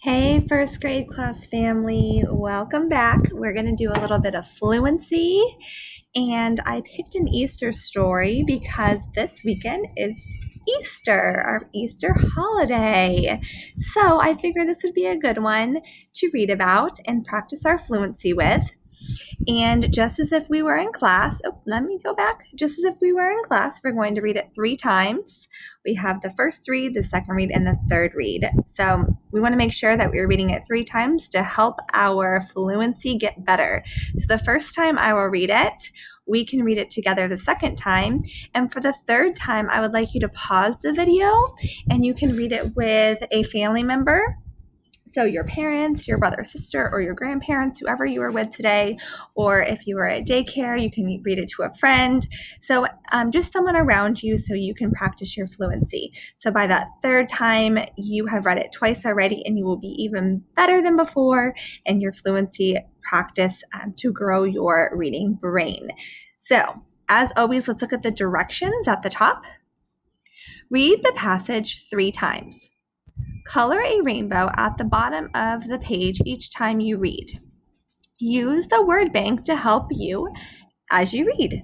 Hey, first grade class family, welcome back. We're going to do a little bit of fluency, and I picked an Easter story because this weekend is Easter, our Easter holiday. So I figured this would be a good one to read about and practice our fluency with. And just as if we were in class, let me go back. Just as if we were in class, we're going to read it 3 times. We have the first read, the second read, and the third read. So we want to make sure that we're reading it 3 times to help our fluency get better. So the first time I will read it, we can read it together the second time. And for the third time, I would like you to pause the video and you can read it with a family member. So your parents, your brother or sister, or your grandparents, whoever you were with today, or if you were at daycare, you can read it to a friend. So just someone around you so you can practice your fluency. So by that third time, you have read it twice already and you will be even better than before in your fluency practice to grow your reading brain. So as always, let's look at the directions at the top. Read the passage 3 times. Color a rainbow at the bottom of the page each time you read. Use the word bank to help you as you read.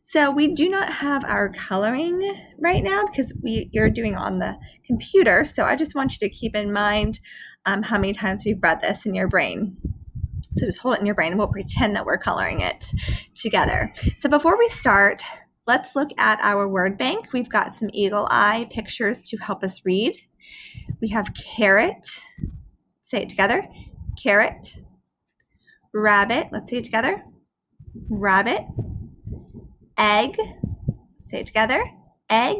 So we do not have our coloring right now because you're doing on the computer. So I just want you to keep in mind how many times we've read this in your brain. So just hold it in your brain and we'll pretend that we're coloring it together. So before we start, let's look at our word bank. We've got some eagle eye pictures to help us read. We have carrot, say it together, carrot, rabbit, let's say it together, rabbit, egg, say it together, egg,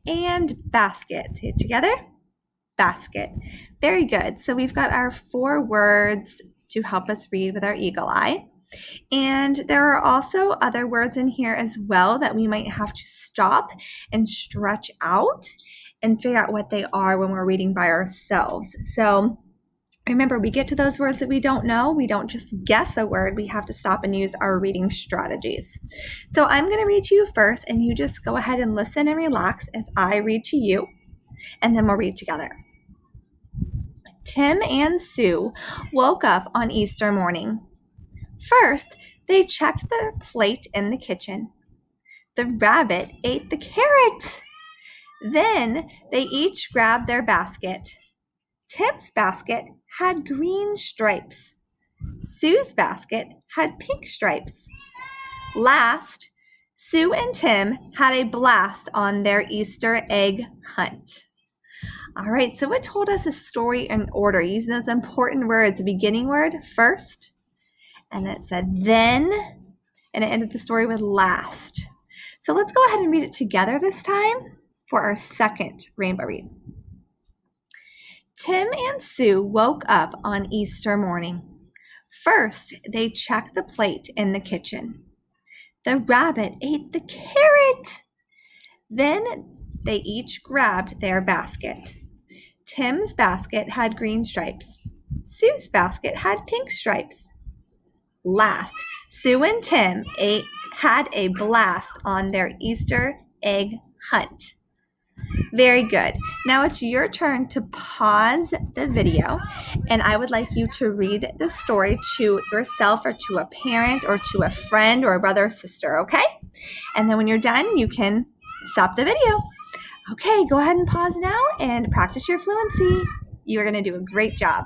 and basket, say it together, basket. Very good. So we've got our 4 words to help us read with our eagle eye. And there are also other words in here as well that we might have to stop and stretch out and figure out what they are when we're reading by ourselves. So remember, we get to those words that we don't know. We don't just guess a word. We have to stop and use our reading strategies. So I'm going to read to you first, and you just go ahead and listen and relax as I read to you, and then we'll read together. Tim and Sue woke up on Easter morning. First, they checked the plate in the kitchen. The rabbit ate the carrot. Then they each grabbed their basket. Tim's basket had green stripes. Sue's basket had pink stripes. Last, Sue and Tim had a blast on their Easter egg hunt. All right, so it told us a story in order using those important words. The beginning word first, and it said then, and it ended the story with last. So let's go ahead and read it together this time for our second rainbow read. Tim and Sue woke up on Easter morning. First, they checked the plate in the kitchen. The rabbit ate the carrot. Then they each grabbed their basket. Tim's basket had green stripes. Sue's basket had pink stripes. Last, Sue and Tim had a blast on their Easter egg hunt. Very good. Now it's your turn to pause the video, and I would like you to read the story to yourself or to a parent or to a friend or a brother or sister, okay? And then when you're done, you can stop the video. Okay, go ahead and pause now and practice your fluency. You are going to do a great job.